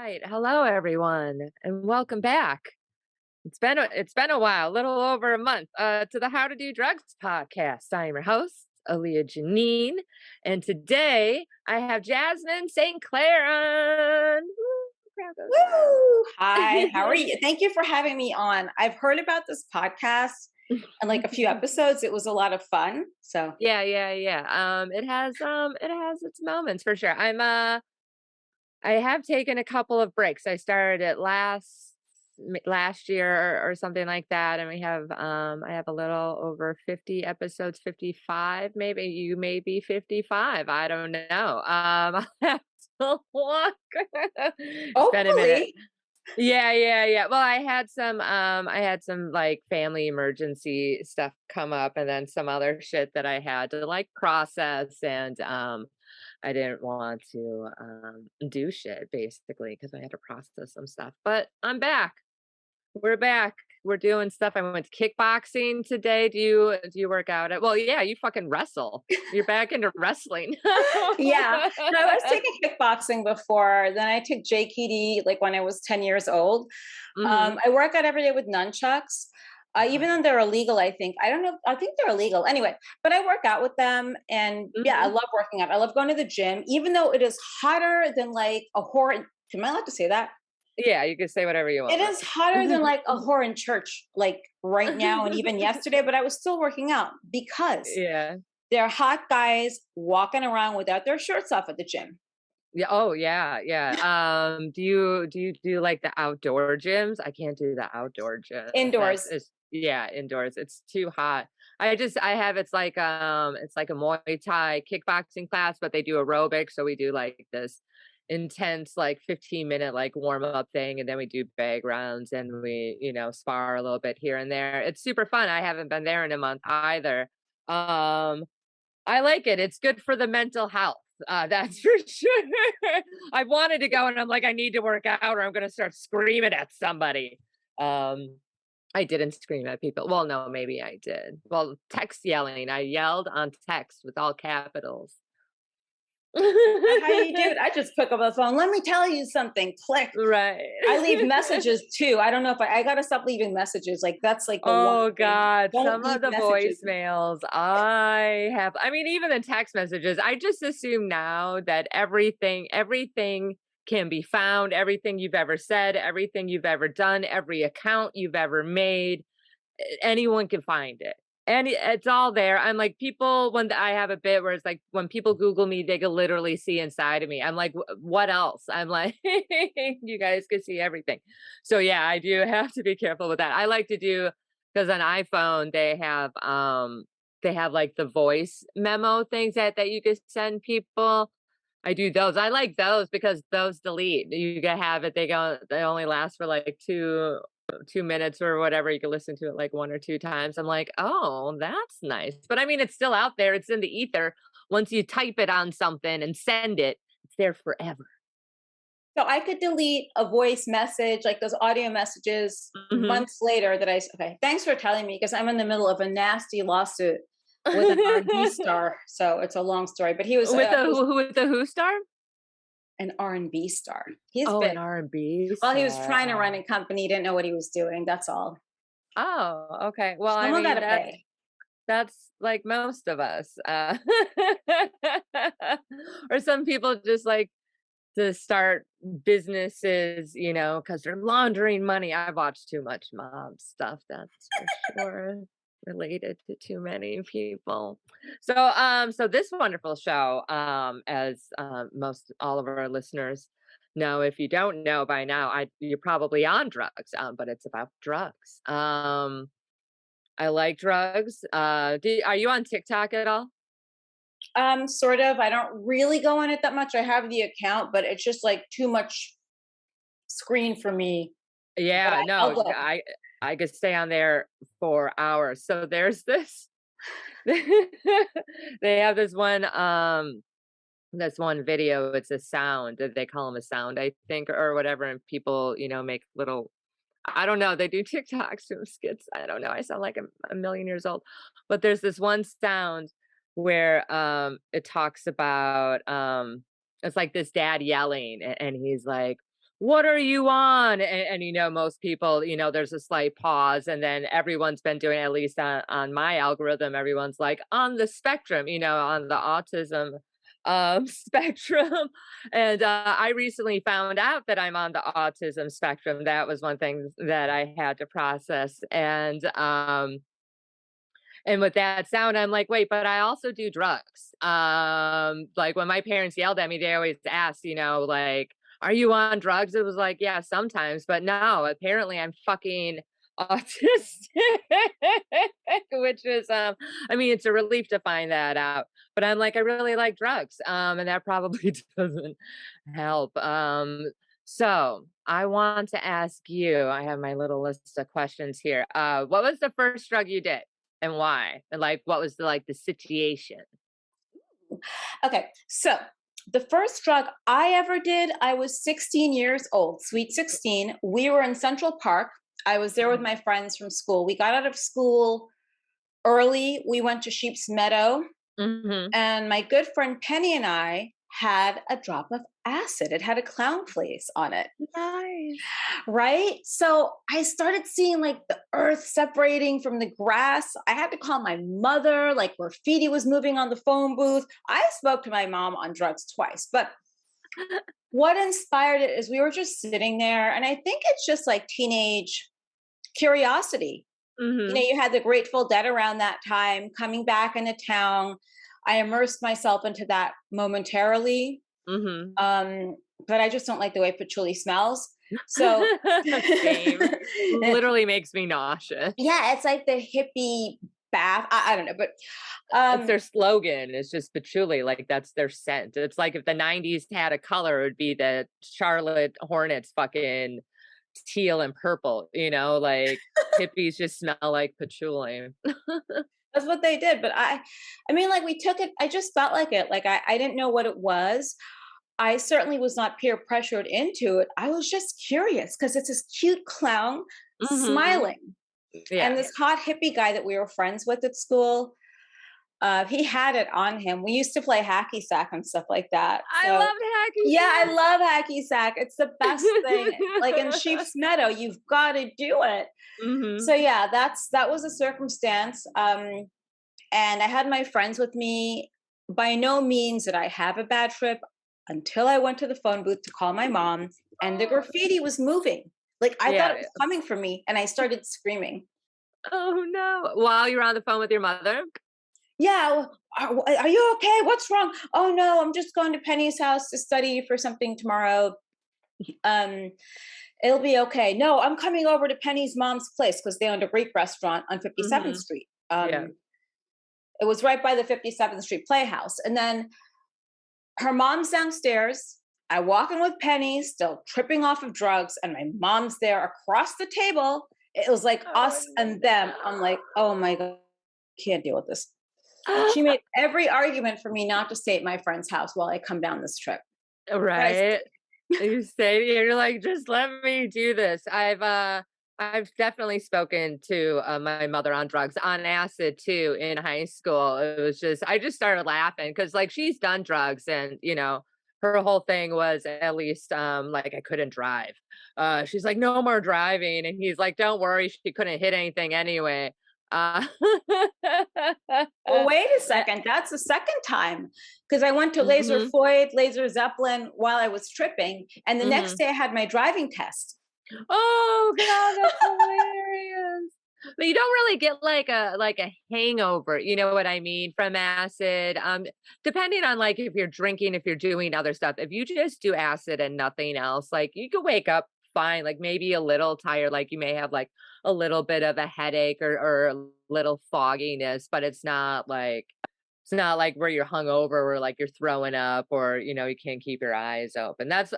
right. Hello, everyone, and welcome back. It's been a while, a little over a month, to the How to Do Drugs podcast. I'm your host, Aaliyah Janine, and today I have Jasmin St Claire on. Woo, crowd goes Woo! Hi, how are wild. you? Thank you for having me on. I've heard about this podcast and like a few episodes. It was a lot of fun. So, Yeah. It has its moments for sure. I have taken a couple of breaks. I started it last year or something like that, and I have a little over 50 episodes, 55 maybe. You may be 55. I don't know. I'll have to look. It's been a minute. hopefully, Yeah. Well, I had some like family emergency stuff come up and then some other shit that I had to like process and I didn't want to do shit basically because I had to process some stuff. But I'm back. We're back. We're doing stuff. I went to kickboxing today. Do you work out at well, yeah, you fucking wrestle. You're back into wrestling. yeah. No, I was taking kickboxing before. Then I took JKD like when I was 10 years old. Hmm. I work out every day with nunchucks. Even though they're illegal, I think. I don't know. I think they're illegal. Anyway, but I work out with them. And yeah, I Hmm. love working out. I love going to the gym, even though it is hotter than like a horror. Am I allowed to say that? Yeah, you can say whatever you It want. is hotter than like a whore in church, like right now and even yesterday, but I was still working out because Yeah. there are hot guys walking around without their shirts off at the gym. Yeah. Oh, yeah. Do you do like the outdoor gyms? I can't do the outdoor gyms. That's Indoors. it's yeah, indoors. It's too hot. It's like a Muay Thai kickboxing class, but they do aerobics. So we do like this intense like 15-minute like warm up thing and then we do bag rounds and we spar a little bit here and there. It's super fun. I haven't been there in a month either. Um I like it. It's good for the mental health. That's for sure. I wanted to go and I'm like, I need to work out or I'm going to start screaming at somebody. Um, I didn't scream at people. Well, no, maybe I did. Well, text yelling. I yelled on text with all capitals. How you do it? I just pick up the phone. Let me tell you something. Click. Right. I leave messages too. I don't know if I got to stop leaving messages. Like that's like the one Oh thing. God, Don't some leave of the messages. voicemails I mean, even the text messages, I just assume now that everything can be found, everything you've ever said, everything you've ever done, every account you've ever made, anyone can find it. And it's all there. I'm like, people, when I have a bit where it's like, when people Google me, they can literally see inside of me. I'm like, what else? I'm like, you guys can see everything. So yeah, I do have to be careful with that. I like to do, because on iPhone, they have like the voice memo things that you can send people. I do those. I like those because those delete. You can have it. They only last for like 2 minutes or whatever. You can listen to it like one or two times. I'm like, oh, that's nice. But I mean, it's still out there. It's in the ether. Once you type it on something and send it, it's there forever. So I could delete a voice message, like those audio messages Hmm. months later okay, thanks for telling me because I'm in the middle of a nasty lawsuit with an R&B star. So it's a long story, but With the he was with the Who star? an R&B star. He's Oh, an big. R&B Well, he was star. trying to run a company, didn't know what he was doing. That's all. Okay. Well, I Someone got mean, to that's pay. that's like most of us. Or some people just like to start businesses, because they're laundering money. I've watched too much mob stuff, that's for sure. Related to too many people. So this wonderful show, as most all of our listeners know, if you don't know by now, you're probably on drugs, but it's about drugs. I like drugs. Are you on TikTok at all? Sort of. I don't really go on it that much. I have the account, but it's just like too much screen for me. But Yeah, I'll no, go. I could stay on there for hours. So there's this they have this one video, it's a sound that they call them a sound, I think, or whatever, and people, make little I don't know, they do TikToks or skits. I don't know. I sound like a million years old. But there's this one sound where it talks about it's like this dad yelling and he's like, what are you on? And most people, there's a slight pause, and then everyone's been doing, at least on my algorithm, everyone's like on the spectrum, on the autism spectrum. And I recently found out that I'm on the autism spectrum. That was one thing that I had to process. And with that sound, I'm like, wait, but I also do drugs. Like when my parents yelled at me, they always asked, like, are you on drugs? It was like, yeah, sometimes, but no, apparently I'm fucking autistic, which is, I mean, it's a relief to find that out. But I'm like, I really like drugs. And that probably doesn't help. So I want to ask you, I have my little list of questions here. What was the first drug you did? And why? And, like, what was the situation? Okay, so the first drug I ever did, I was 16 years old, sweet 16. We were in Central Park. I was there with Mhm. my friends from school. We got out of school early. We went to Sheep's Meadow, Mhm. and my good friend Penny and I had a drop of acid. It had a clown face on it. Nice. Right? So I started seeing like the earth separating from the grass. I had to call my mother, like graffiti was moving on the phone booth. I spoke to my mom on drugs twice, but what inspired it is we were just sitting there. And I think it's just like teenage curiosity. Mhm. You had the Grateful Dead around that time coming back into town. I immersed myself into that momentarily. Mhm. Um, but I just don't like the way patchouli smells. So Same. Literally makes me nauseous. yeah, it's like the hippie bath. I don't know, but It's um, their slogan. It's just patchouli, like, that's their scent. It's like if the '90s had a color, it would be the Charlotte Hornets fucking teal and purple, like, hippies just smell like patchouli. that's what they did. But I mean, like we took it. I just felt like it. Like I didn't know what it was. I certainly was not peer pressured into it. I was just curious because it's this cute clown Mhm. smiling, and Yeah. this hot hippie guy that we were friends with at school. He had it on him. We used to play hacky sack and stuff like that. I So loved hacky yeah, I sack. love hacky sack. It's the best thing. Like in Sheep's Meadow, you've got to do it. So Mhm. yeah, that was a circumstance. And I had my friends with me. By no means did I have a bad trip until I went to the phone booth to call my mom, and the Oh. graffiti was moving. Like I thought it Yeah. was coming for me, and I started screaming. Oh, no. While you're on the phone with your mother? Yeah, are you okay? What's wrong? Oh no, I'm just going to Penny's house to study for something tomorrow. Um, it'll be okay. No, I'm coming over to Penny's mom's place because they owned a Greek restaurant on 57th Mhm. Street. Yeah. It was right by the 57th Street Playhouse. And then her mom's downstairs. I walk in with Penny, still tripping off of drugs, and my mom's there across the table. It was like Oh, us and them. I'm like, oh my God, can't deal with this. no. She made every argument for me not to stay at my friend's house while I come down this trip. But I Right? stayed. You say you're like, "Just let me do this." I've definitely spoken to, my mother on drugs, on acid too, in high school. It was just I just started laughing because, like, she's done drugs and, her whole thing was, at least, like, I couldn't drive. She's like, "No more driving," and he's like, "Don't worry, she couldn't hit anything anyway." Uh Well, wait a second. That's the second time because I went to Laser Mhm, Floyd, Laser Zeppelin while I was tripping. And the next mhm. day I had my driving test. Oh god, that's hilarious. But you don't really get like a hangover, you know what I mean, from acid. Depending on like if you're drinking, if you're doing other stuff. If you just do acid and nothing else, like you could wake up fine, like maybe a little tired, like you may have like a little bit of a headache or a little fogginess, but it's not like where you're hungover or like you're throwing up or you can't keep your eyes open. That's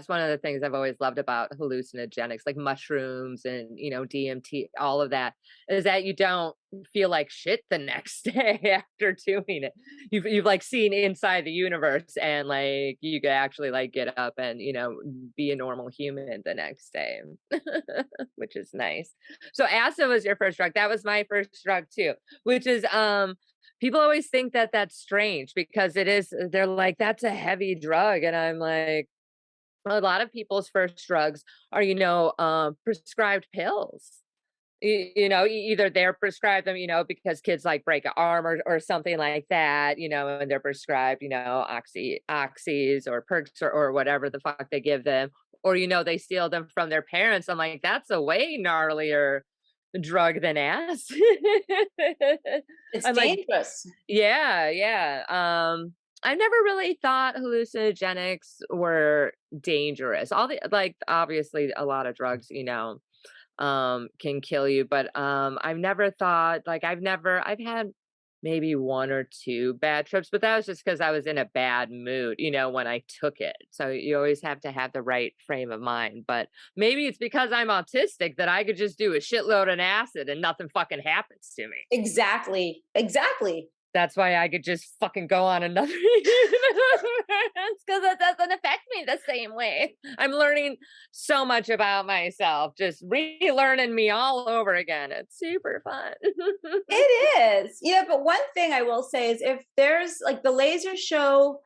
one of the things I've always loved about hallucinogenics, like mushrooms and DMT, all of that, is that you don't feel like shit the next day after doing it. You've like seen inside the universe and like you could actually like get up and be a normal human the next day, which is nice. So acid was your first drug. That was my first drug too, which is people always think that that's strange because it is they're like, "That's a heavy drug," and I'm like, a lot of people's first drugs are, prescribed pills. Either they're prescribed them, because kids like break an arm or something like that, and they're prescribed, oxys or perks or whatever the fuck they give them, or they steal them from their parents. I'm like, that's a way gnarlier drug than ass. It's I'm like, dangerous. yeah, yeah. I never really thought hallucinogenics were dangerous. All the like obviously a lot of drugs, can kill you, but I've never thought like I've had maybe one or two bad trips, but that was just because I was in a bad mood, when I took it. So you always have to have the right frame of mind. But maybe it's because I'm autistic that I could just do a shitload of acid and nothing fucking happens to me. Exactly. Exactly. That's why I could just fucking go on another universe because it doesn't affect me the same way. I'm learning so much about myself, just relearning me all over again. It's super fun. It is. Yeah, but one thing I will say is if there's like the laser show,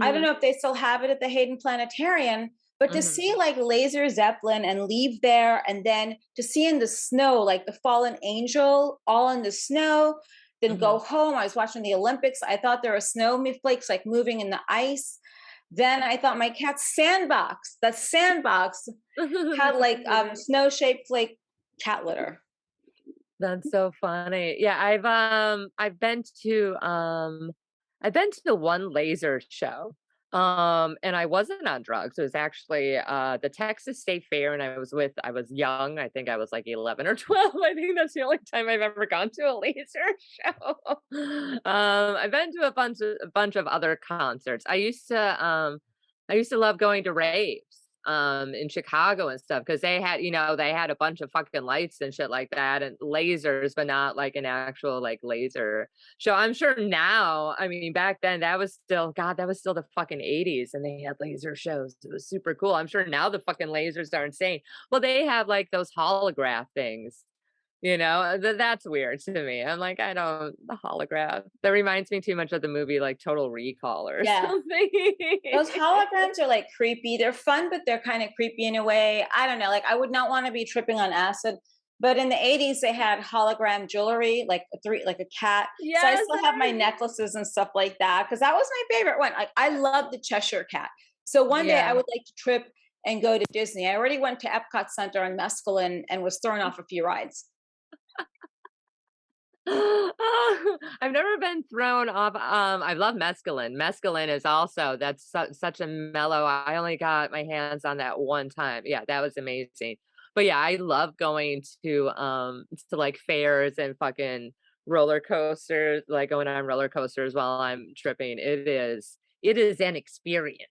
I don't Mhm, know if they still have it at the Hayden Planetarium, but to see mhm, like laser Zeppelin and leave there and then to see in the snow, like the fallen angel all in the snow, then go mhm. home. I was watching the Olympics. I thought there were snow flakes like moving in the ice. Then I thought my cat's sandbox, the sandbox had like snow shaped flake cat litter. That's so funny. Yeah, I've been to one laser show. And I wasn't on drugs. It was actually the Texas State Fair and I was young. I think I was like 11 or 12. I think that's the only time I've ever gone to a laser show. I've been to a bunch of other concerts. I used to love going to raves in Chicago and stuff because they had a bunch of fucking lights and shit like that and lasers, but not like an actual like laser show. I'm sure now, I mean, back then that was still God, that was still the fucking 80s and they had laser shows. It was super cool. I'm sure now the fucking lasers are insane. Well, they have like those holograph things. That's weird to me. I'm like, I don't the holograph. That reminds me too much of the movie like Total Recall or Yeah. something. Those holograms are like creepy. They're fun, but they're kind of creepy in a way. I don't know. Like I would not want to be tripping on acid. But in the 80s, they had hologram jewelry, like like a cat. So I Yes, still have my I necklaces and stuff like that because that was my favorite one. Like I love the Cheshire Cat. So one day I yeah. would like to trip and go to Disney. I already went to Epcot Center on Mescaline and was thrown off a few rides. I've never been thrown off. I love mescaline. Mescaline is also that's such a mellow. I only got my hands on that one time. Yeah, that was amazing. But yeah, I love going to like fairs and fucking roller coasters, like going on roller coasters while I'm tripping. It is an experience.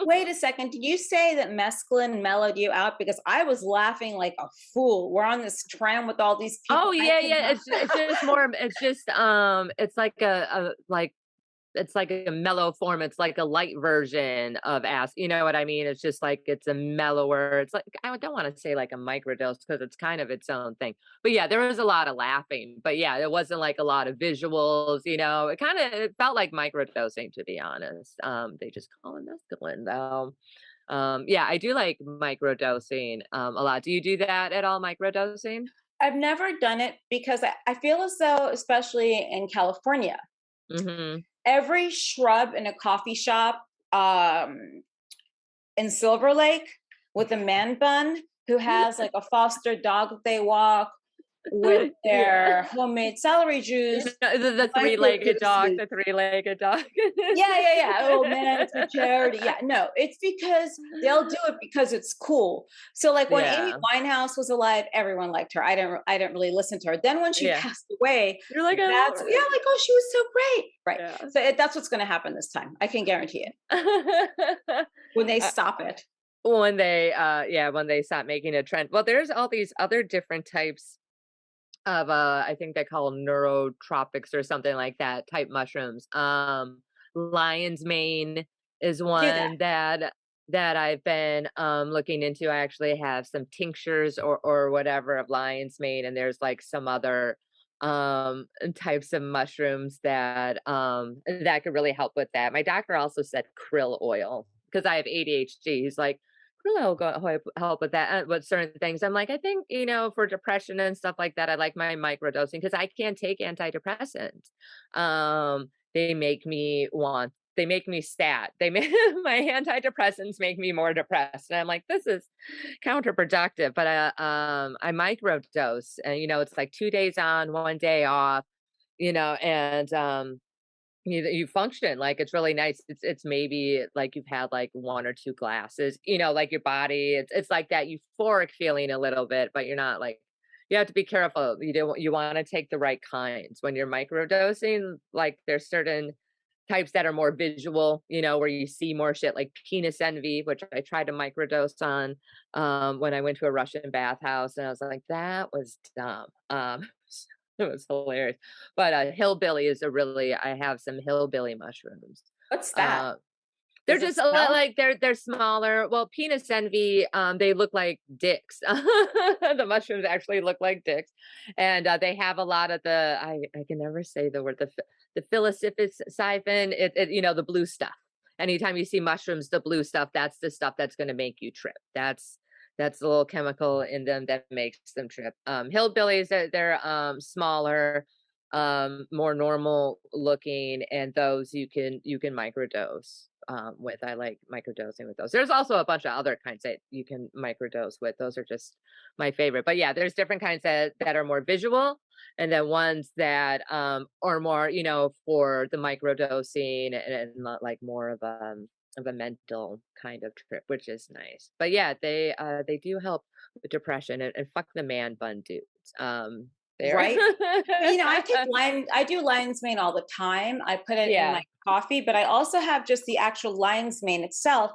Wait a second. Did you say that mescaline mellowed you out? Because I was laughing like a fool. We're on this tram with all these Oh people. I yeah, could yeah. not. It's just more. It's just it's like a like it's like a mellow form. It's like a light version of acid. You know what I mean? It's just like it's a mellower. It's like I don't want to say like a microdose because it's kind of its own thing. But yeah, there was a lot of laughing. But yeah, there wasn't like a lot of visuals. It felt like microdosing to be honest. They just call it mescaline though. Yeah, I do like microdosing a lot. Do you do that at all? Microdosing? I've never done it because I feel as though, especially in California, Mm-hmm. every shrub in a coffee shop in Silver Lake with a man bun who has like a foster dog that they walk with Yeah. their homemade celery You juice, know, the three-legged dog, microdoses. the three-legged dog. Yeah, yeah, yeah. Oh man, it's for charity. Yeah, no, it's because they'll do it because it's cool. So like when Amy Yeah, Winehouse was alive, everyone liked her. I didn't really listen to her. Then when she yeah. passed away, You're like, "I love that's yeah, her." like oh, she was so great. Right. Yeah. So that's what's going to happen this time. I can guarantee it when they Uh, stop it. when they stop making a trend. Well, there's all these other different types of, I think they call 'em neurotropics or something like that, type mushrooms. Lion's mane is Do that. one that I've been, looking into. I actually have some tinctures or whatever of lion's mane, and there's, like, some other, types of mushrooms that could really help with that. My doctor also said krill oil. because I have ADHD. He's like, really, I'll go help with that, with certain things. I'm like, I think, for depression and stuff like that, I like my microdosing because I can't take antidepressants. They make me want, they make me sad. They make my antidepressants make me more depressed. And I'm like, this is counterproductive. But I microdose, and it's like 2 days on, 1 day off, and you function like it's really nice. It's maybe like you've had like one or two glasses, like your body. It's like that euphoric feeling a little bit, but you're not like, you have to be careful. You want to take the right kinds when you're microdosing. Like there's certain types that are more visual, where you see more shit like penis envy, which I tried to microdose on when I went to a Russian bathhouse, and I was like, that was dumb. It was hilarious. But hillbilly is a really, I have some hillbilly mushrooms. What's that? Uh, they're Does it just a lot smell? like they're smaller. Well, penis envy, they look like dicks. The mushrooms actually look like dicks, and they have a lot of the I can never say the word, the psilocybin. The blue stuff. Anytime you see mushrooms, the blue stuff, that's the stuff that's going to make you trip. That's the little chemical in them that makes them trip. Hillbillies, they're smaller, more normal looking, and those you can microdose with. I like microdosing with those. There's also a bunch of other kinds that you can microdose with. Those are just my favorite. But yeah, there's different kinds that are more visual, and then ones that are more, for the microdosing, and not like more of a mental kind of trip, which is nice. But yeah, they do help with depression, and fuck the man bun dudes. They're Right? I do lion's mane all the time. I put it in my yeah. coffee, but I also have just the actual lion's mane itself.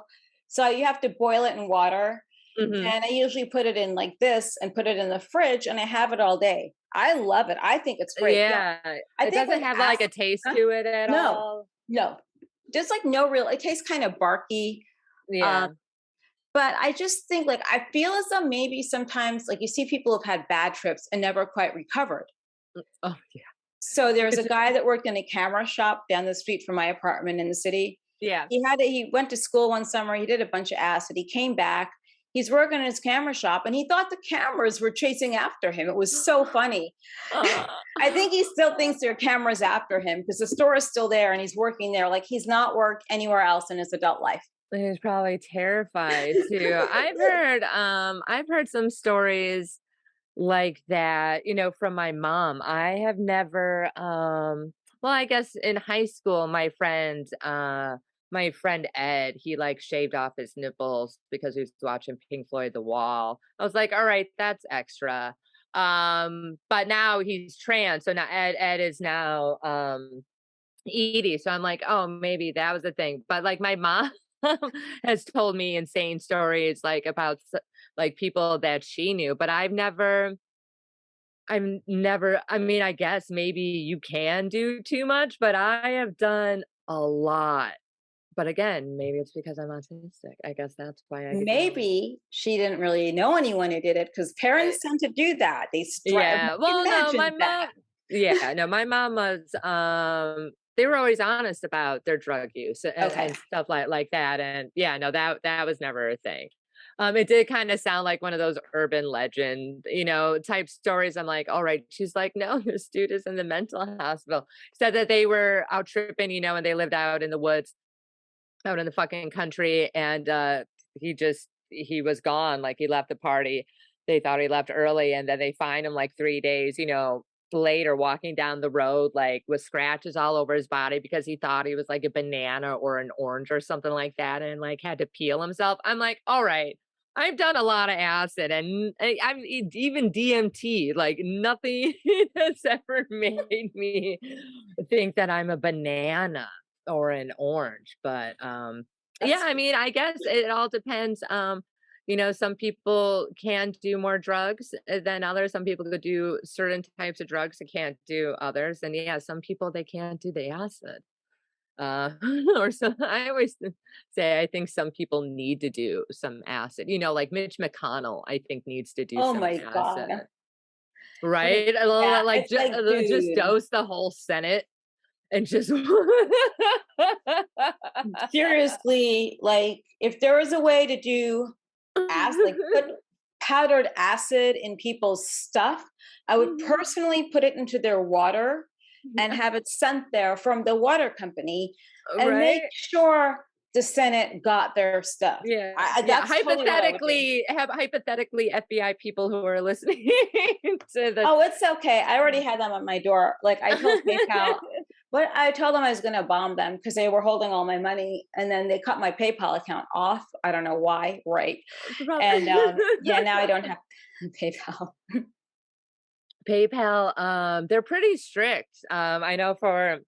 So you have to boil it in water. Mhm. And I usually put it in like this and put it in the fridge and I have it all day. I love it. I think it's great. Yeah. Yeah, I it think doesn't with have, like, acid, a taste huh? to it at No, all. no, just like no real, it tastes kind of barky. Um, Yeah. but I just think like, I feel as though maybe sometimes like you see people who've had bad trips and never quite recovered. Oh, yeah. So there's a It's guy that worked in a camera shop down the street from my apartment in the city. yeah. He went to school one summer, he did a bunch of acid, he came back, he's working in his camera shop, and he thought the cameras were chasing after him. It was so funny. Aw. I think he still thinks there are cameras after him because the store is still there and he's working there like he's not worked anywhere else in his adult life. He's probably terrified too. I've heard some stories like that, from my mom. I have never, well, I guess in high school, my friend Ed, he like shaved off his nipples because he was watching Pink Floyd The Wall. I was like, all right, that's extra. But now he's trans, so now Ed is now Edie. So I'm like, oh, maybe that was the thing. But like my mom has told me insane stories like about like people that she knew, but I've never, I mean, I guess maybe you can do too much, but I have done a lot. But again, maybe it's because I'm autistic. I guess that's why I could do it. Maybe she didn't really know anyone who did it because parents tend to do that. They strive. Yeah. Well, no, my Imagine that. mom, yeah, no, my mom was, they were always honest about their drug use, Okay. and stuff like that. And yeah, no, that was never a thing. It did kind of sound like one of those urban legend, type stories. I'm like, all right. She's like, no, this dude is in the mental hospital. Said that they were out tripping, and they lived out in the woods, out in the fucking country, and he was gone. Like he left the party. They thought he left early, and then they find him like 3 days, later, walking down the road like with scratches all over his body because he thought he was like a banana or an orange or something like that, and like had to peel himself. I'm like, all right. I've done a lot of acid, and even DMT, like nothing has ever made me think that I'm a banana or an orange. But yeah, That's I mean, I guess it all depends. Some people can do more drugs than others. Some people could do certain types of drugs and can't do others. And yeah, some people they can't do the acid. Uh or so I always say I think some people need to do some acid. Like Mitch McConnell, I think needs to do oh some my god. acid. Right? Yeah, Like it's like, just dude. dose the whole Senate and just Seriously, like if there was a way to do like put powdered acid in people's stuff, I would personally put it into their water and have it sent there from the water company and make Right? sure the Senate got their stuff. Yeah, yeah. That's totally what I would do. Hypothetically, FBI people who are listening to this. Oh, it's okay. I already had them at my door. Like I told PayPal, but I told them I was going to bomb them because they were holding all my money, and then they cut my PayPal account off. I don't know why. Right, and yeah, now I don't have PayPal. PayPal, they're pretty strict. I know for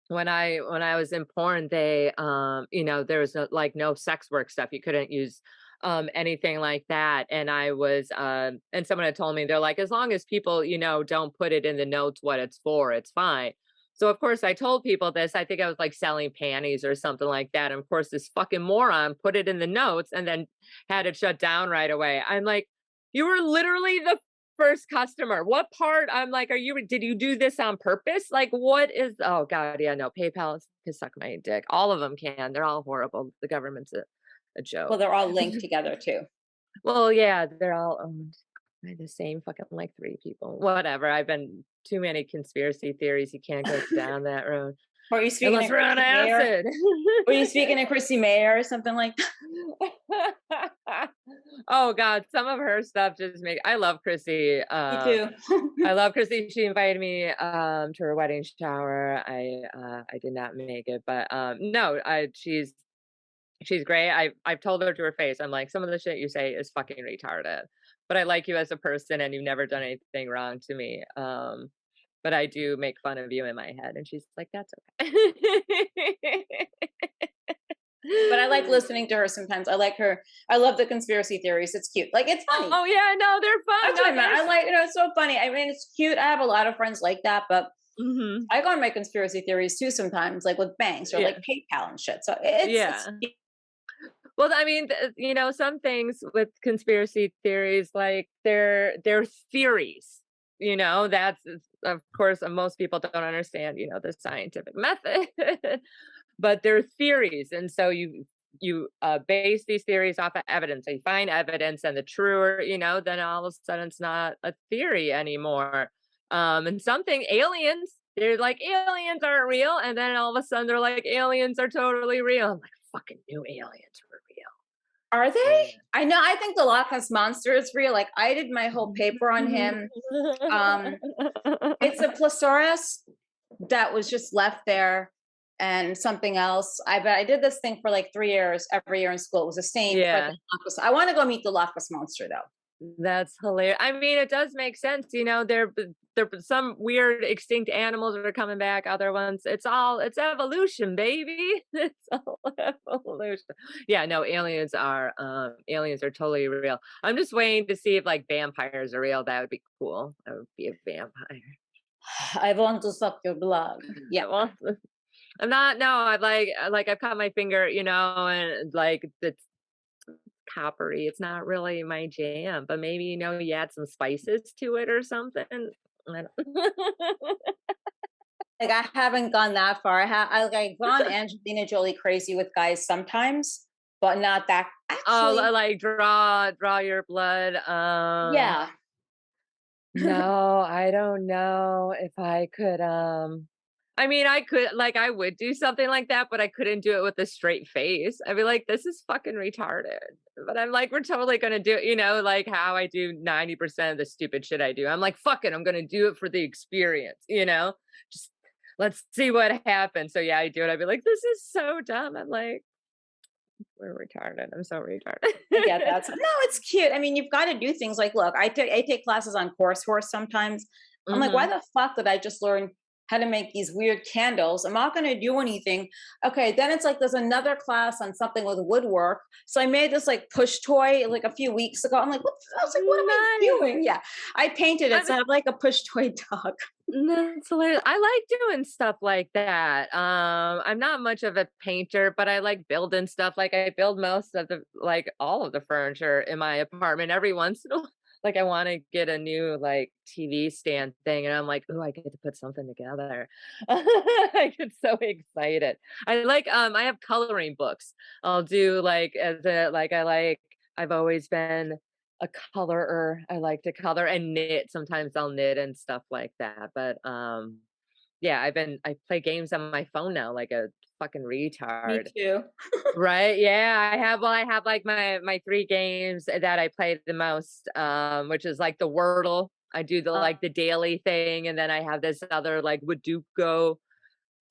when I was in porn, they there was no, like, no sex work stuff. You couldn't use anything like that. And I was and someone had told me, they're like, as long as people, don't put it in the notes what it's for, it's fine. So of course I told people this. I think I was like selling panties or something like that. And of course this fucking moron put it in the notes and then had it shut down right away. I'm like, you were literally the first customer. What part? I'm like, did you do this on purpose? Like, what is, oh God, yeah, no, PayPal can suck my dick. All of them can. They're all horrible. The government's a Well, joke. they're all linked together too. Well, yeah, they're all owned by the same fucking like three people. Whatever. I've been too many conspiracy theories. You can't go down that road Or are you speaking unless of we're on Chrissy Mayer? acid. Were you speaking of Chrissy Mayer or something like that? Oh God, some of her stuff just make, I love Chrissy. Me too. I love Chrissy. She invited me to her wedding shower. I did not make it, but no, she's great. I've told her to her face. I'm like, some of the shit you say is fucking retarded, but I like you as a person and you've never done anything wrong to me. But I do make fun of you in my head. And she's like, that's okay. But I like listening to her sometimes. I like her. I love the conspiracy theories. It's cute. Like it's funny. Oh yeah, no, they're fun. That's No, what I meant. I there's like, it's so funny. I mean, it's cute. I have a lot of friends like that, but hmm I go on my conspiracy theories too sometimes, like with banks or like yeah. PayPal and shit. So it's Yeah. Well, I mean, some things with conspiracy theories, like they're theories. That's of course most people don't understand, the scientific method, but they're theories, and so you base these theories off of evidence. So you find evidence, and the truer, then all of a sudden it's not a theory anymore. And something aliens, they're like aliens aren't real, and then all of a sudden they're like aliens are totally real. I'm like, fucking new aliens were Are real. they? I know. I think the Loch Ness monster is real. Like I did my whole paper on him. Um, it's a Plesiosaurus that was just left there and something else. I did this thing for like 3 years every year in school. It was the same. Yeah, I want to go meet the Loch Ness monster though. that's hilarious. I mean, it does make sense. There some weird extinct animals are coming back. Other ones, it's evolution, baby. It's all evolution. Yeah, no, aliens are totally real. I'm just waiting to see if like vampires are real. That would be cool. I would be a vampire. I want to suck your blood. Yeah. Well, I'm not. No, I've cut my finger. And like it's coppery. It's not really my jam, but maybe, you add some spices to it or something. I don't- Like I haven't gone that far. I've gone Angelina Jolie crazy with guys sometimes, but not that Oh, actually. like draw your blood. Yeah. No, I don't know if I could. I mean, I could, like, I would do something like that, but I couldn't do it with a straight face. I'd be like, this is fucking retarded. But I'm like, we're totally gonna do it, like how I do 90% of the stupid shit I do. I'm like, fuck it, I'm gonna do it for the experience. Just let's see what happens. So yeah, I do it. I'd be like, this is so dumb. I'm like, we're retarded. I'm so I get retarded. that. So, no, it's cute. I mean, you've got to do things like, look, I take classes on Coursehorse sometimes. I'm like, why hmm the fuck did I just learn how to make these weird candles? I'm not going to do anything. Okay, then it's like there's another class on something with woodwork. So I made this like push toy like a few weeks ago. I'm like, I was like, what am I Nice. doing? Yeah, I painted it. I So I have like a push toy dog. No, it's hilarious. I like doing stuff like that. I'm not much of a painter, but I like building stuff. Like I build most of the, like all of the furniture in my apartment every once in a while. like, I wanna get a new, like, TV stand thing, and I'm like, "Ooh, I get to put something together." I get so excited. I have coloring books. I'll do, like, as a like, I've always been a colorer. I like to color and knit. Sometimes I'll knit and stuff like that, but, yeah, I play games on my phone now like a fucking Me retard. too. Right, yeah, I have, like, my 3 games that I play the most, which is, like, the Wordle. I do the, like, the daily thing, and then I have this other, like, Sudoku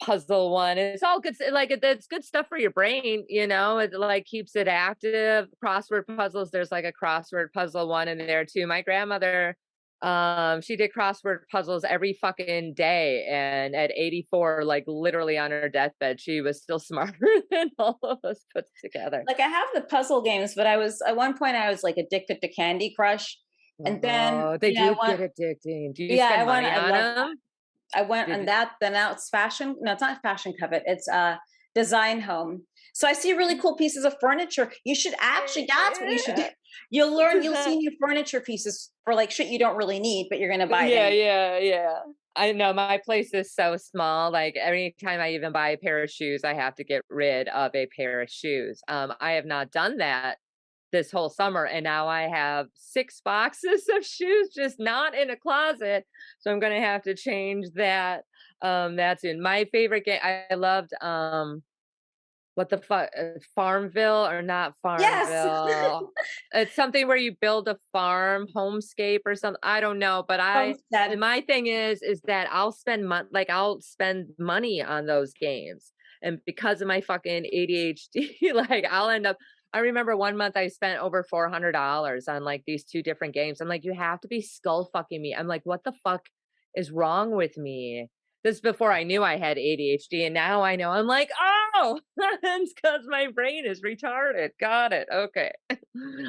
puzzle one. It's all good it's good stuff for your brain, you know? It, like, keeps it active. Crossword puzzles, there's, like, a crossword puzzle one in there too. My grandmother, she did crossword puzzles every fucking day, and at 84, like, literally on her deathbed, she was still smarter than all of us put together. Like I have the puzzle games, but I was at one point I was like addicted to Candy Crush. And then, Oh, they I do get went, addicting. Do you yeah, spend money I on love them? I went Did on you that, then now it's fashion. No, it's not fashion covet. It's design home. So I see really cool pieces of furniture. You should actually, that's what you should do. You'll learn, you'll see new furniture pieces for like shit you don't really need, but you're gonna buy it Yeah, anyway. yeah, yeah. I know my place is so small. Like every time I even buy a pair of shoes, I have to get rid of a pair of shoes. I have not done that this whole summer, and now I have 6 boxes of shoes just not in a closet. So I'm gonna have to change that. That's in my favorite game. I loved what the fuck, Farmville or not Yes. Farmville? It's something where you build a farm, Homescape or something. I don't know, but Homestead. my thing is that I'll spend money on those games, and because of my fucking ADHD, like, I'll end up I remember one month I spent over $400 on, like, these 2 different games. I'm like, "You have to be skull fucking me." I'm like, "What the fuck is wrong with me?" This is before I knew I had ADHD, and now I know. I'm like, "Oh, it's because my brain is retarded. Got it. Okay."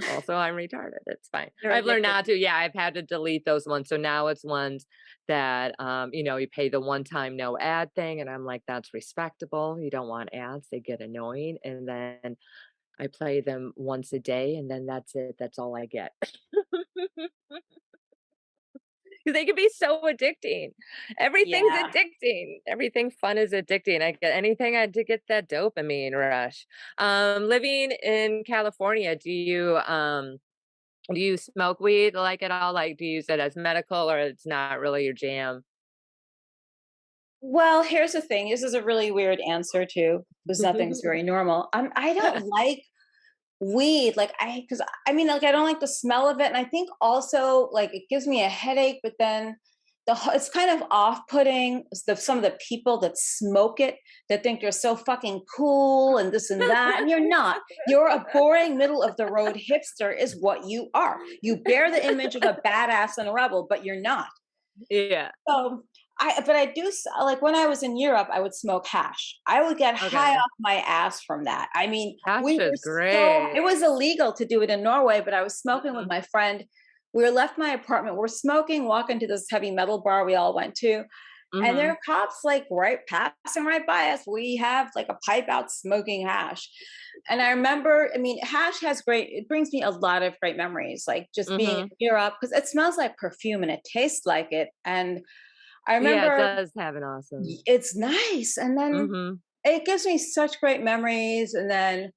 Also, I'm retarded. It's fine. You're I've learned addicted. not to. Yeah, I've had to delete those ones. So now it's ones that, you pay the one-time no ad thing, and I'm like, "That's respectable. You don't want ads. They get annoying." And then I play them once a day, and then that's it. That's all I get. 'Cause they can be so addicting. Everything's Yeah. addicting. Everything fun is addicting. I get anything to get that dopamine rush. Living in California, do you smoke weed, like, at all? Like, do you use it as medical or it's not really your jam? Well, here's the thing. This is a really weird answer too, because nothing's very normal. I don't like weed. Like because I mean, like I don't like the smell of it, and I think also like it gives me a headache. But then it's kind of off-putting. Some of the people that smoke it that think they're so fucking cool and this and that, and you're not. You're a boring middle of the road hipster, is what you are. You bear the image of a badass and a rebel, but you're not. Yeah, So but I do like when I was in Europe, I would smoke hash. I would get high okay. off my ass from that. I mean, we Hash were is it great. was illegal to do it in Norway, but I was smoking with Mhm, my friend. We were left my apartment. We're smoking, walking to this heavy metal bar we all went to. And there mhm. are cops like right passing right by us. We have like a pipe out smoking hash. And I remember, I mean, hash has it brings me a lot of great memories, like just being in Mhm. Europe, because it smells like perfume and it tastes like it. And I Yeah, it remember does have an awesome it's nice, and then Mhm. it gives me such great memories, and then,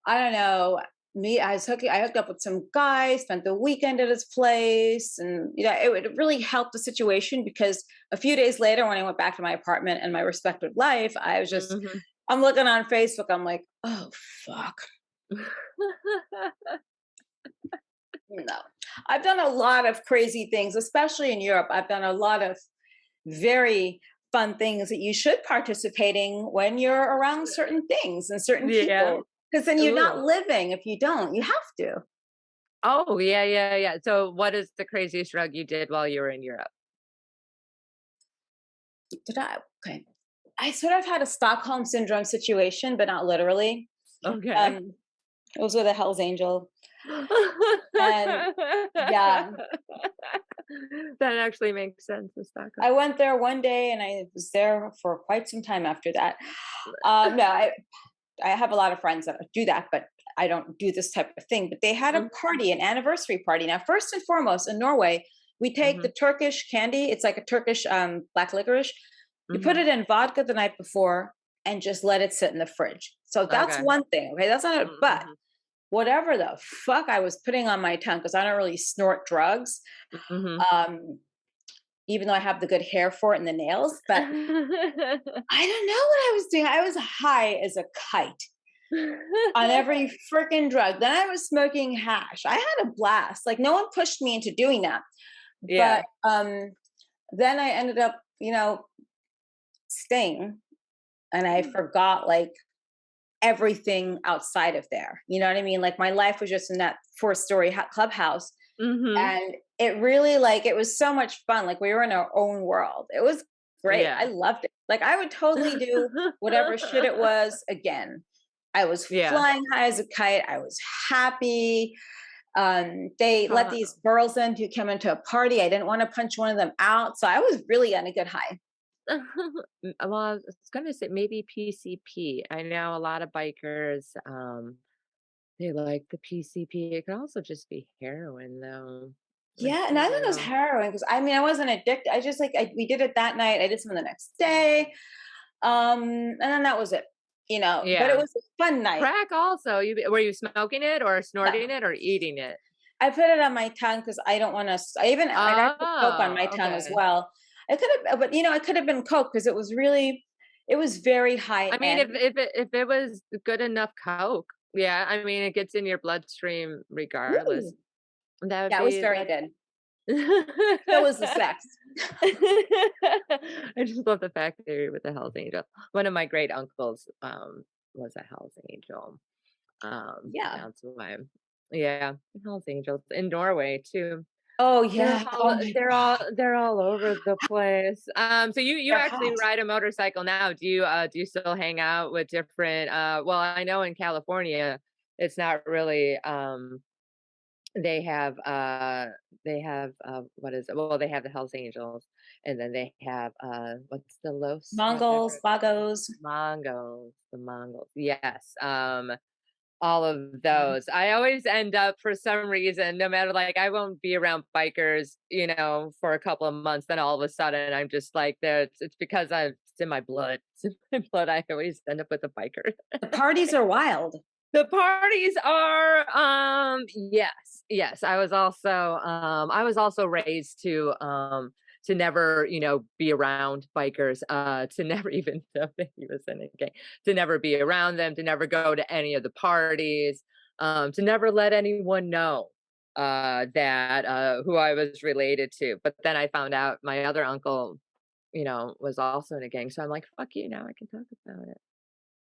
I don't know, I hooked up with some guy, spent the weekend at his place, and, it really helped the situation because a few days later, when I went back to my apartment and my respective life, Mhm. I'm looking on Facebook, I'm like, "Oh, fuck, no." I've done a lot of crazy things, especially in Europe. I've done a lot of very fun things that you should participating when you're around certain things and certain Yeah. people, because then you're not Ooh. living if you don't. You have to. Oh, yeah, yeah, yeah. So what is the craziest drug you did while you were in Europe? Did I? Okay. I sort of had a Stockholm syndrome situation, but not literally. Okay. Um, it was with a Hell's Angel, and yeah, That actually makes sense with Stockholm. I went there one day, and I was there for quite some time after that. No, I have a lot of friends that do that, but I don't do this type of thing, but they had a Mhm. party, an anniversary party. Now, first and foremost, in Norway, we take Mhm. the Turkish candy. It's like a Turkish black licorice. You put Mhm. it in vodka the night before and just let it sit in the fridge. So that's Okay. one thing. Okay, that's not it. But Mhm. whatever the fuck I was putting on my tongue, because I don't really snort drugs, Mhm. um, even though I have the good hair for it and the nails. But I don't know what I was doing. I was high as a kite on every freaking drug. Then I was smoking hash. I had a blast. Like no one pushed me into doing that. But Yeah. then I ended up, staying and I forgot like everything outside of there. You know what I mean? Like my life was just in that four-story clubhouse. Mhm. And it really like it was so much fun. Like we were in our own world. It was great. I Yeah. loved it. Like I would totally do whatever shit it was again. I was Yeah. flying high as a kite. I was happy. They let Huh. these girls in to come into a party. I didn't want to punch one of them out. So I was really on a good high. Well, I was gonna say maybe PCP. I know a lot of bikers, they like the PCP. It could also just be heroin though. I Yeah, and I don't think it was know. harrowing because I mean I wasn't addicted. I just like we did it that night. I did some the next day. And then that was it. But it Yeah. was a fun night. Crack also. Were you smoking it or snorting No. it or eating it? I put it on my tongue because I don't want to. I put Coke on my Oh, tongue as okay. well. I could have, but it could have been Coke because it was very high I mean, end. if it was good enough Coke, yeah, I mean, it gets in your bloodstream regardless. Ooh. That would Yeah, it was be very that. good. So was the sex. I just love the fact that you're with the Hells Angels. One of my great uncles, was a Hells Angel. Yeah. That's why. Yeah, Hells Angels in Norway too. Oh yeah. Oh my God. They're all over the place. So you They're actually hot. ride a motorcycle now. Do you still hang out with different well, I know in California it's not really they have what is it? Well, they have the Hells Angels and then they have what's the Los Mongols, whatever Vagos. The Mongols. Yes. All of Yeah. those. I always end up for some reason, no matter like I won't be around bikers, for a couple of months. Then all of a sudden I'm just like there. It's because it's in my blood. It's in my blood. I always end up with a biker. The parties are wild. The parties are yes, yes. I was also raised to never, be around bikers, to never even know that he was in a gang, to never be around them, to never go to any of the parties, to never let anyone know that who I was related to. But then I found out my other uncle, was also in a gang. So I'm like, fuck you, now I can talk about it.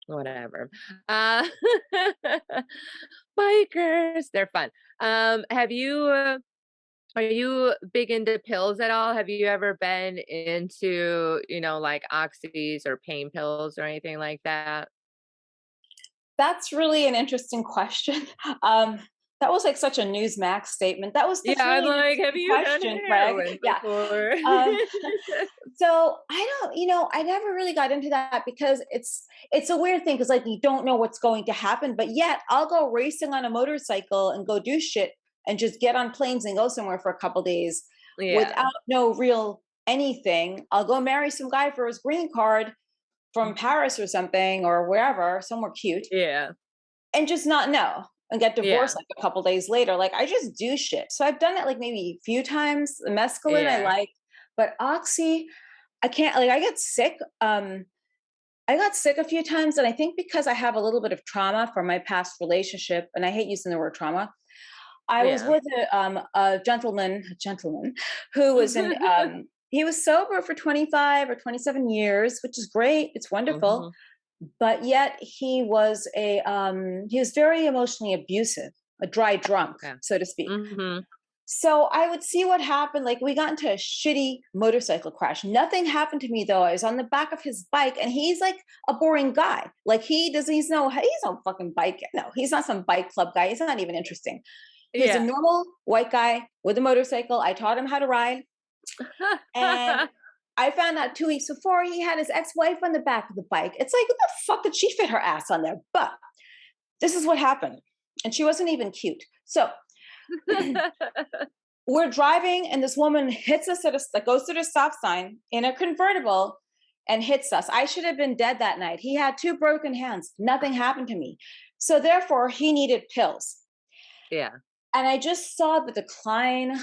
Whatever. Uh, bikers, they're fun. Are you big into pills at all? Have you ever been into, like oxys or pain pills or anything like that? That's really an interesting question. Um, that was like such a Newsmax statement. That's Yeah, I'm really an like, have interesting you done question, Craig. heroin Yeah. before? Um, so I don't, I never really got into that because it's a weird thing because like you don't know what's going to happen, but yet I'll go racing on a motorcycle and go do shit and just get on planes and go somewhere for a couple days Yeah. without no real anything. I'll go marry some guy for his green card from Paris or something or wherever, somewhere cute, Yeah. and just not know and get divorced Yeah. like a couple days later. Like I just do shit. So I've done it like maybe a few times. The mescaline I Yeah. like, but oxy, I can't like I get sick. I got sick a few times, and I think because I have a little bit of trauma from my past relationship, and I hate using the word trauma. I was Yeah. with a gentleman who was in he was sober for 25 or 27 years, which is great. It's wonderful, Mhm. but yet he was very emotionally abusive, a dry drunk, Okay. so to speak. Mhm. So I would see what happened. Like we got into a shitty motorcycle crash. Nothing happened to me though. I was on the back of his bike, and he's like a boring guy. Like he's no fucking bike. No, he's not some bike club guy. He's not even interesting. He's a Yeah. normal white guy with a motorcycle. I taught him how to ride, and I found out 2 weeks before he had his ex-wife on the back of the bike. It's like, what the fuck did she fit her ass on there? But this is what happened. and she wasn't even cute. So we're driving, and this woman hits us like goes to the stop sign in a convertible and hits us. I should have been dead that night. He had two broken hands. Nothing happened to me. So therefore, he needed pills. Yeah. And I just saw the decline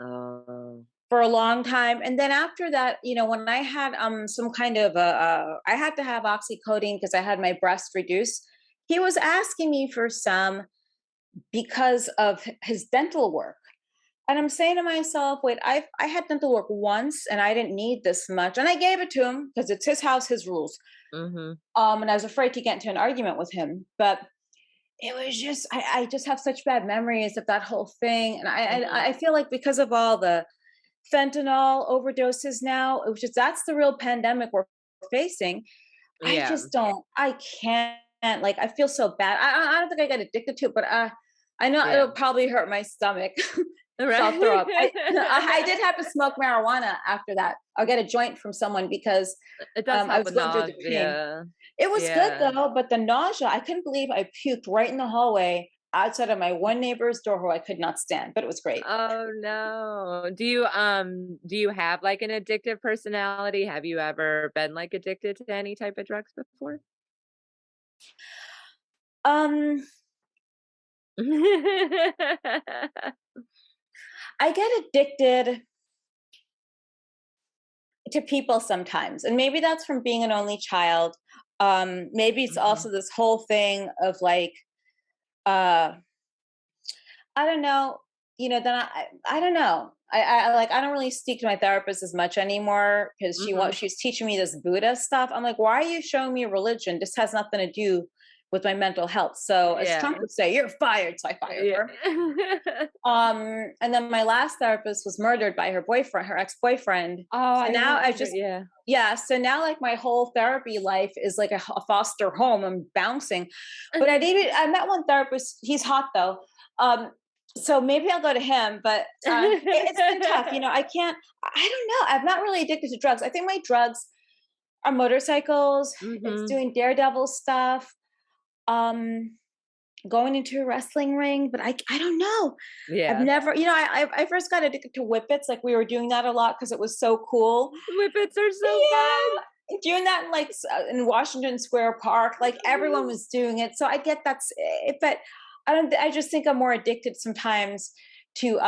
Oh. for a long time. And then after that, when I had some kind of I had to have oxycodone because I had my breast reduced. He was asking me for some because of his dental work. And I'm saying to myself, wait, I had dental work once and I didn't need this much. And I gave it to him because it's his house, his rules. Mhm. And I was afraid to get into an argument with him. But it was just I just have such bad memories of that whole thing. And Mhm. I feel like because of all the fentanyl overdoses now, which is that's the real pandemic we're facing. I Yeah. just don't. I can't. Like I feel so bad. I don't think I got addicted to it, but I know Yeah. it'll probably hurt my stomach. So I'll throw up. Right. I did have to smoke marijuana after that. I'll get a joint from someone because It does I help was with going through the pain. nausea. It was good Yeah. though, but the nausea, I couldn't believe I puked right in the hallway outside of my one neighbor's door who I could not stand, but it was great. Oh, no. Do you have, like, an addictive personality? Have you ever been, like, addicted to any type of drugs before? Um, I get addicted to people sometimes, and maybe that's from being an only child. Maybe it's Mhm. also this whole thing of like, uh, I don't know, then I don't know. I don't really speak to my therapist as much anymore because Mhm. she's teaching me this Buddha stuff. I'm like, why are you showing me religion? This has nothing to do with my mental health. So as Trump Yeah. would say, you're fired. So I fired Yeah. her. And then my last therapist was murdered by her boyfriend, her ex-boyfriend. Oh, So I now I remember, just yeah. yeah, so now like my whole therapy life is like a foster home. I'm bouncing. But I met one therapist, he's hot though. Um so maybe I'll go to him, but it's been tough. I don't know. I'm not really addicted to drugs. I think my drugs are motorcycles, it's Mhm. doing daredevil stuff. Um Going into a wrestling ring, but I don't know. I've Yeah. never, I first got addicted to whippets. Like we were doing that a lot because it was so cool. Whippets are so fun. Yeah, doing that in like in Washington Square Park, like everyone Mhm. was doing it. So I get that's it, but I don't. I just think I'm more addicted sometimes to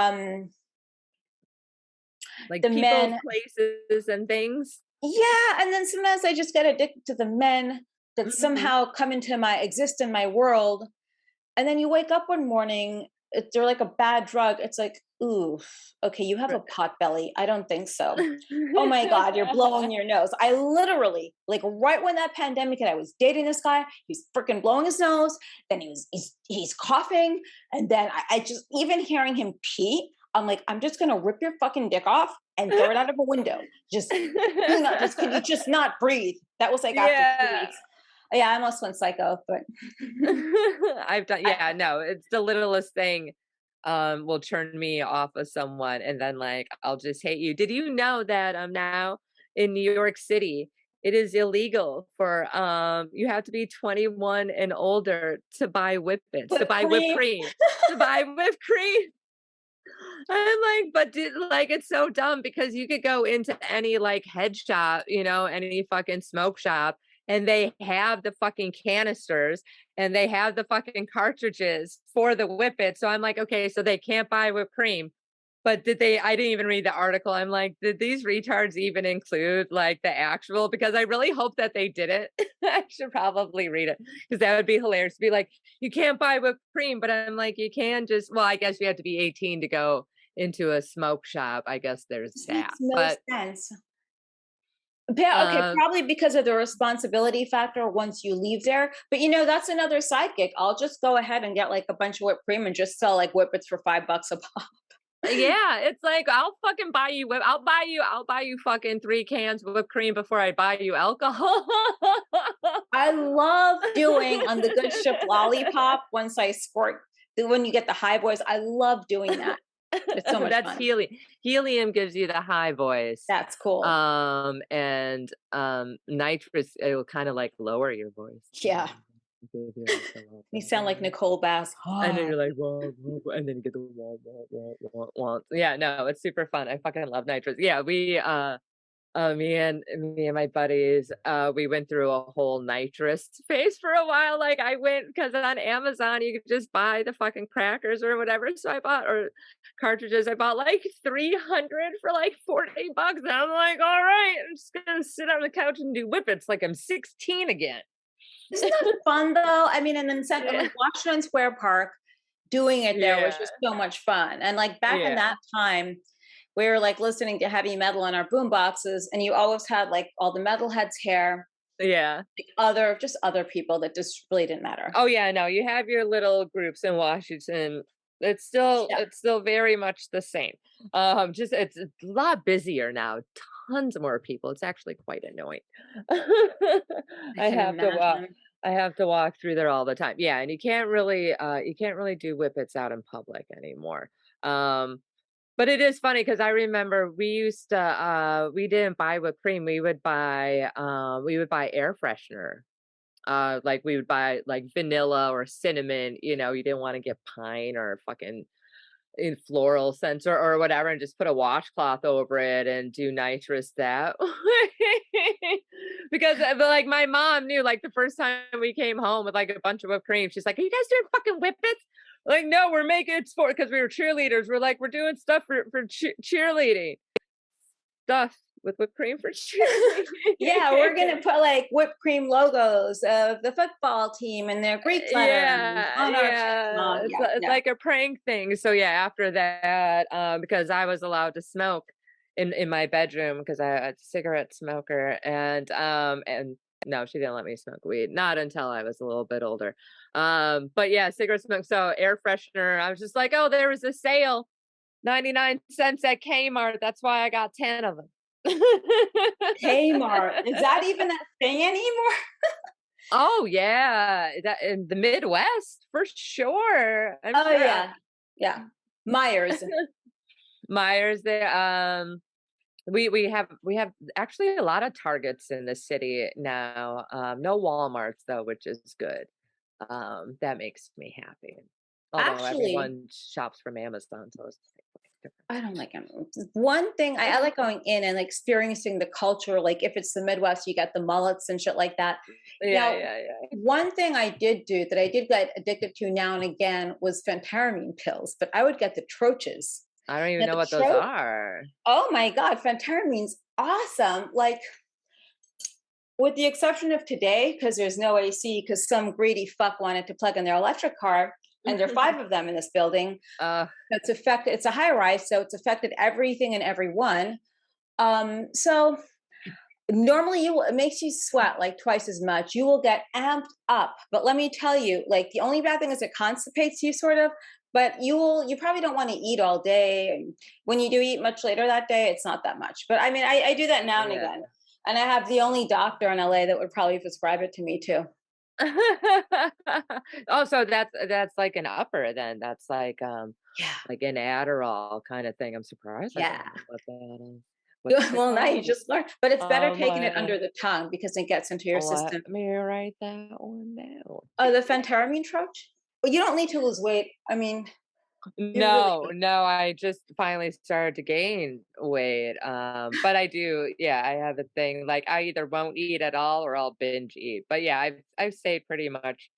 Like, the people, men. places, and things. Yeah, and then sometimes I just get addicted to the men that Mhm. somehow come into my exist in my world. And then you wake up one morning, they're like a bad drug. It's like, ooh, okay, you have a pot belly. I don't think so. Oh my God, you're blowing your nose. I literally, like right when that pandemic hit, I was dating this guy. He's freaking blowing his nose. Then he's coughing. And then I just even hearing him pee, I'm like, I'm just gonna rip your fucking dick off and throw it out of a window. Just do not just could you just not breathe? That was like after 2 weeks. Yeah. Yeah, I almost went psycho, but I've done, I, yeah, no, it's the littlest thing, will turn me off of someone, and then, like, I'll just hate you. Did you know that, now in New York City, it is illegal for, you have to be 21 and older to buy whippets, to whipped buy whipped cream. cream, to buy whipped cream. I'm like, but did like, it's so dumb because you could go into any, like, head shop, any fucking smoke shop, and they have the fucking canisters and they have the fucking cartridges for the whippet. So I'm like, okay, so they can't buy whipped cream. But I didn't even read the article. I'm like, did these retards even include like the actual? Because I really hope that they didn't. I should probably read it because that would be hilarious to be like, you can't buy whipped cream, but I'm like, you can just, well, I guess you have to be 18 to go into a smoke shop. I guess there's This that. makes no But sense. Yeah, okay, um probably because of the responsibility factor once you leave there. But that's another side gig. I'll just go ahead and get like a bunch of whipped cream and just sell like whippets for $5 a pop. yeah, it's like I'll fucking buy you I'll buy you fucking 3 cans of whipped cream before I buy you alcohol. I love doing on the good ship lollipop once I squirt when you get the high boys. I love doing that. It's so much That's fun. helium gives you the high voice. That's cool. And nitrous, it will kind of like lower your voice. Yeah. Give you like the wah, You wah, sound like wah. Nicole Bass. And then Ah, you're like, wah, wah, wah, and then you get the wah, wah, wah, wah, wah. Yeah, no, it's super fun. I fucking love nitrous. Yeah, me and my buddies, we went through a whole nitrous phase for a while. Like I went because on Amazon you could just buy the fucking crackers or whatever. So I bought or cartridges. I bought like 300 for like $40. And I'm like, all right, I'm just gonna sit on the couch and do whippets like I'm 16 again. isn't that fun though? I mean, and then Yeah. like Washington Square Park, doing it there was Yeah. just so much fun. And like back in Yeah. that time, we were like listening to heavy metal on our boom boxes, and you always had like all the metalheads here, Yeah. like other people that just really didn't matter. Oh yeah, no, you have your little groups in Washington. Yeah, It's still very much the same. Just it's a lot busier now. Tons more people. It's actually quite annoying. I I can have to walk imagine. I have to walk through there all the time. Yeah, and you can't really do whippets out in public anymore. Um but it is funny because I remember we used to we didn't buy whipped cream. We would buy air freshener, like we would buy like vanilla or cinnamon, you didn't want to get pine or fucking in floral scents or whatever, and just put a washcloth over it and do nitrous that way. Because but like my mom knew like the first time we came home with like a bunch of whipped cream, she's like, "Are you guys doing fucking whippets?" Like, no, we're making it sport because we were cheerleaders. We're like, we're doing stuff for cheerleading stuff with whipped cream for Yeah, we're cheerleading. gonna put like whipped cream logos of the football team and their Greek letters Yeah, on our chest. yeah, Oh, it's yeah, it's yeah. like a prank thing. So yeah, after that, because I was allowed to smoke in my bedroom because I a cigarette smoker, and no, she didn't let me smoke weed, not until I was a little bit older. But yeah, cigarette smoke. So air freshener, I was just like, oh, there was a sale, 99 cents at Kmart. That's why I got 10 of them. Kmart. Is that even a thing anymore? Oh yeah, that in the Midwest for sure. I'm Oh sure. yeah. Yeah. Myers. Myers there. We have actually a lot of Targets in the city now. No Walmarts though, which is good. That makes me happy. Although Actually, everyone shops from Amazon, so it's like different. I don't like them. One thing I like going in and experiencing the culture. Like if it's the Midwest, you get the mullets and shit like that. Yeah, Now, yeah, yeah. one thing I did do that I did get addicted to now and again was phentermine pills, but I would get the troches. I don't even Now know the what those troch, are. oh my god, phentermine's awesome. Like with the exception of today, because there's no AC, because some greedy fuck wanted to plug in their electric car, and there are five of them in this building. uh, It's affected. It's a high rise, so it's affected everything and everyone. So normally it makes you sweat like twice as much. You will get amped up, but let me tell you, like the only bad thing is it constipates you, sort of. But you probably don't want to eat all day. And when you do eat much later that day, it's not that much. But I mean, I do that now and yeah. again, and I have the only doctor in LA that would probably prescribe it to me too. Oh, so that's like an upper then. That's Yeah, like an Adderall kind of thing. I'm surprised I yeah. don't know what that is. What's it Well, now you called? just learned, but it's better taking it My under the tongue because it gets into your let system. me write that one down. Oh, the phentermine troche? Well, you don't need to lose weight. I mean, you really No, don't. no, I just finally started to gain weight. But I do, yeah, I have a thing. Like I either won't eat at all or I'll binge eat. But yeah, I've stayed pretty much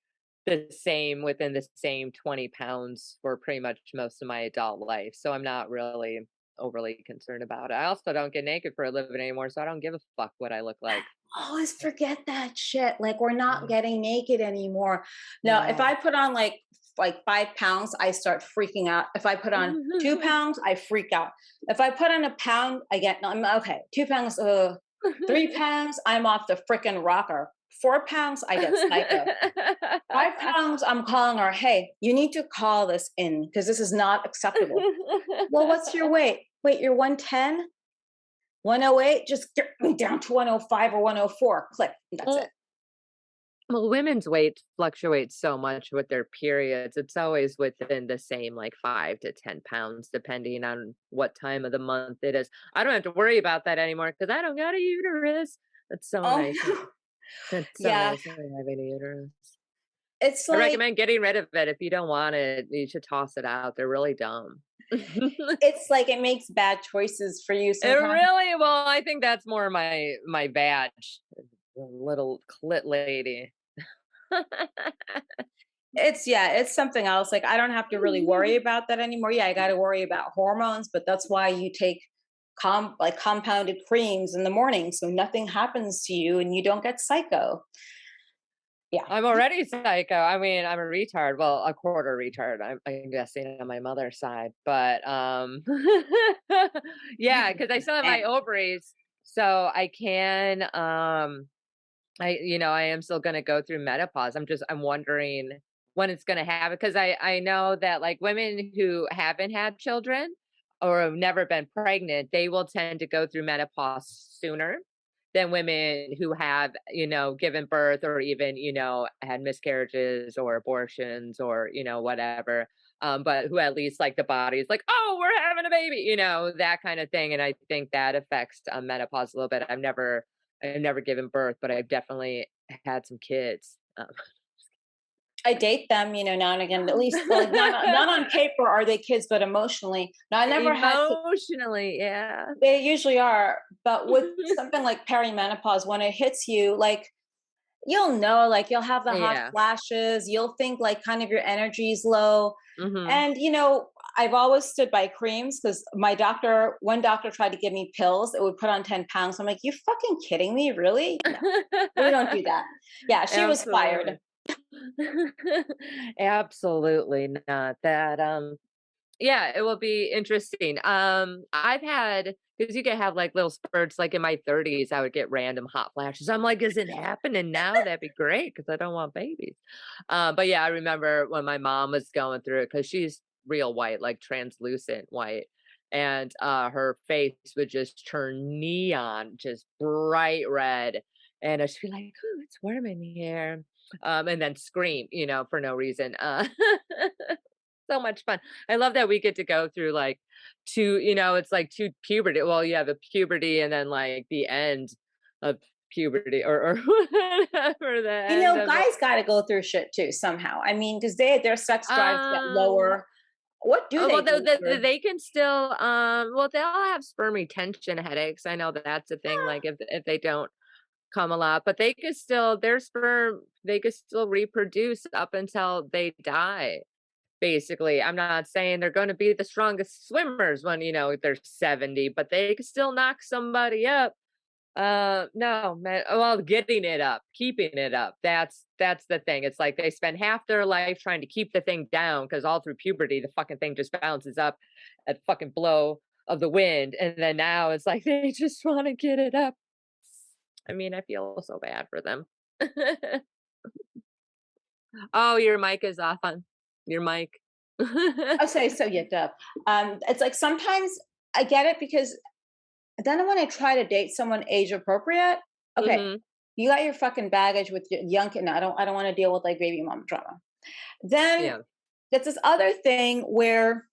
the same within the same 20 pounds for pretty much most of my adult life. So I'm not really overly concerned about it. I also don't get naked for a living anymore, so I don't give a fuck what I look like. Always forget that shit. Like we're not Mm, getting naked anymore. Now, if no. I put on like 5 pounds, I start freaking out. If I put on 2 pounds, I freak out. If I put on a pound, I get no, I'm okay. 2 pounds, 3 pounds, I'm off the freaking rocker. 4 pounds, I get psycho. 5 pounds, I'm calling her, hey, you need to call this in because this is not acceptable. Well, what's your weight? Wait, you're 110? 108? Just get me down to 105 or 104. Click. That's it. Well, well, women's weight fluctuates so much with their periods. It's always within the same like 5 to 10 pounds, depending on what time of the month it is. I don't have to worry about that anymore because I don't got a uterus. That's so Oh, nice. no. That's so Yeah. nice. I don't have a uterus. It's I like recommend getting rid of it. If you don't want it, you should toss it out. They're really dumb. it's like it makes bad choices for you It sometimes. really well, I think that's more my badge, the little clit lady. It's yeah, it's something else. Like I don't have to really worry about that anymore. Yeah, I got to worry about hormones, but that's why you take like compounded creams in the morning so nothing happens to you and you don't get psycho. Yeah. I'm already psycho. I mean, I'm a retard. Well, a quarter retard. I'm guessing on my mother's side, but yeah, because I still have my And ovaries, so I can I am still gonna go through menopause. I'm wondering when it's gonna happen because I know that like women who haven't had children or have never been pregnant, they will tend to go through menopause sooner than women who have, given birth or even, had miscarriages or abortions or, whatever. But who at least like the body is like, oh, we're having a baby, that kind of thing. And I think that affects menopause a little bit. I've never given birth, but I've definitely had some kids. I date them, now and again. At least, well, like not on paper are they kids, but emotionally. Now I never had kids. Emotionally, yeah. They usually are, but with something like perimenopause, when it hits you, like you'll know, like you'll have the hot Yeah. flashes, you'll think like kind of your energy's low. Mhm. And I've always stood by creams because one doctor tried to give me pills that would put on 10 pounds. I'm like, you fucking kidding me? Really? No, we don't do that. Yeah, she was fired. Absolutely. Absolutely not. That yeah, it will be interesting. I've had because you can have like little spurts, like in my 30s, I would get random hot flashes. I'm like, is it happening now? That'd be great because I don't want babies. But yeah, I remember when my mom was going through it because she's real white, like translucent white. And her face would just turn neon, just bright red. And she'd be like, "Ooh, it's warm in here." And then scream, for no reason. So much fun. I love that we get to go through like it's like two puberty. Well, yeah, the puberty and then like the end of puberty or whatever the end of it. Guys got to go through shit too somehow. I mean, because their sex drives get Um, lower. What do well, they go through? they can still, well, they all have sperm retention headaches. I know that that's a thing. Ah, Like if they don't come a lot, but they could still, their sperm, they could still reproduce up until they die. Basically, I'm not saying they're gonna be the strongest swimmers when, they're 70, but they can still knock somebody up. No, man. Well, getting it up, keeping it up. That's the thing. It's like they spend half their life trying to keep the thing down because all through puberty, the fucking thing just bounces up at fucking blow of the wind. And then now it's like they just want to get it up. I mean, I feel so bad for them. Oh, your mic is off on your mic. okay, so yeah, duh. It's like sometimes I get it because then when I try to date someone age appropriate, okay, Mhm. you got your fucking baggage with your young kid. No, I don't want to deal with like baby mom drama. Then Yeah. there's this other thing where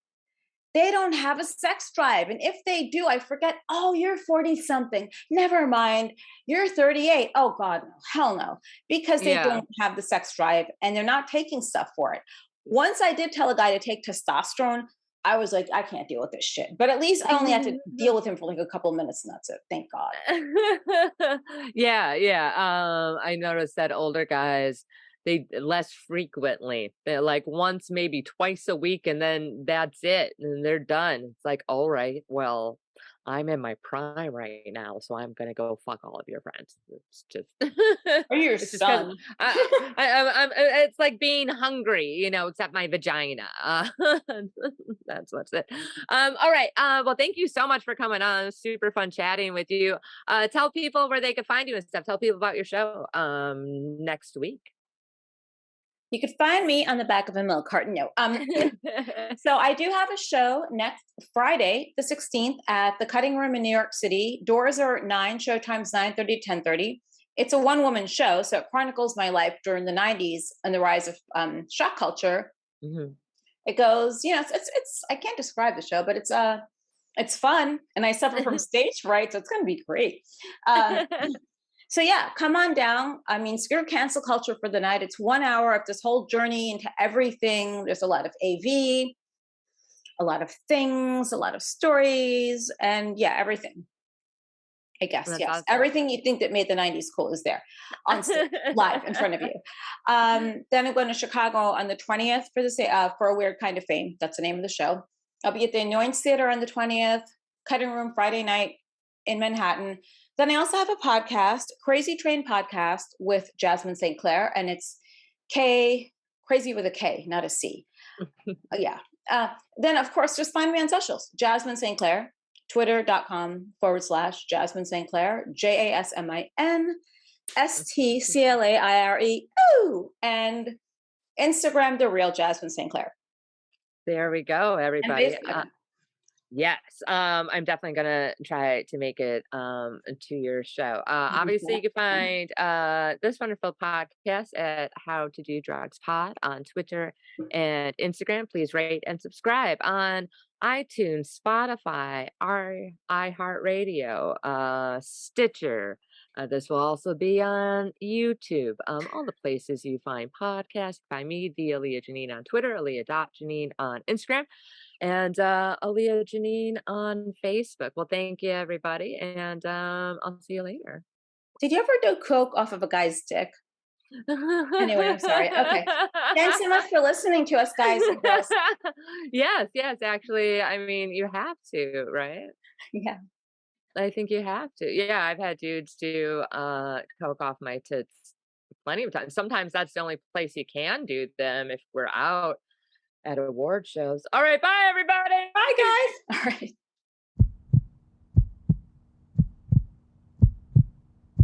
they don't have a sex drive. And if they do, I forget, oh, you're 40 something. Never mind. You're 38. Oh, God, no. Hell no. Because they Yeah. don't have the sex drive and they're not taking stuff for it. Once I did tell a guy to take testosterone, I was like, I can't deal with this shit. But at least I only had to deal with him for like a couple of minutes and that's it. Thank God. Yeah, yeah. I noticed that older guys, they less frequently. They're like once, maybe twice a week, and then that's it, and they're done. It's like, all right, well, I'm in my prime right now, so I'm gonna go fuck all of your friends. It's just, Or your it's just because son. it's like being hungry, except my vagina. That's what's it. All right. Well, thank you so much for coming on. It was super fun chatting with you. Tell people where they can find you and stuff. Tell people about your show next week. You could find me on the back of a milk carton. No. So I do have a show next Friday, the 16th, at the Cutting Room in New York City. Doors are at 9, show time's 9:30 to 10:30. It's a one-woman show, so it chronicles my life during the 90s and the rise of shock culture. Mhm. It goes, it's I can't describe the show, but it's fun, and I suffer from stage fright, so it's going to be great. Um, So yeah, come on down. I mean, screw cancel culture for the night. It's 1 hour of this whole journey into everything. There's a lot of AV, a lot of things, a lot of stories, and yeah, everything. I guess, That's yes. awesome. Everything you think that made the 90s cool is there on stage, live in front of you. Then I'm going to Chicago on the 20th for a Weird Kind of Fame. That's the name of the show. I'll be at the Annoyance Theater on the 20th, Cutting Room Friday night in Manhattan. Then I also have a podcast, Crazy Train Podcast with Jasmin St Claire, and it's K, crazy with a K, not a C. Yeah. Then, of course, just find me on socials, Jasmin St Claire, twitter.com/Jasmin St Claire, JasminStClaire. Ooh, and Instagram, the real Jasmin St Claire, There we go, and everybody. Facebook. Yes, I'm definitely gonna try to make it a 2 year show. Obviously, you can find this wonderful podcast at How to Do Drugs Pod on Twitter and Instagram. Please rate and subscribe on iTunes, Spotify, our iHeartRadio, Stitcher. This will also be on YouTube. All the places you find podcasts. Find me, the Aaliyah Janine on Twitter, Aaliyah.Janine on Instagram, and Aaliyah Janine on Facebook. Well, thank you, everybody, and I'll see you later. Did you ever do coke off of a guy's dick? Anyway, I'm sorry. Okay. Thanks so much for listening to us, guys and girls. Yes, yes, actually, I mean, you have to, right? Yeah. I think you have to. Yeah, I've had dudes do coke off my tits plenty of times. Sometimes that's the only place you can do them if we're out at award shows. All right, bye everybody. Bye, guys. All right.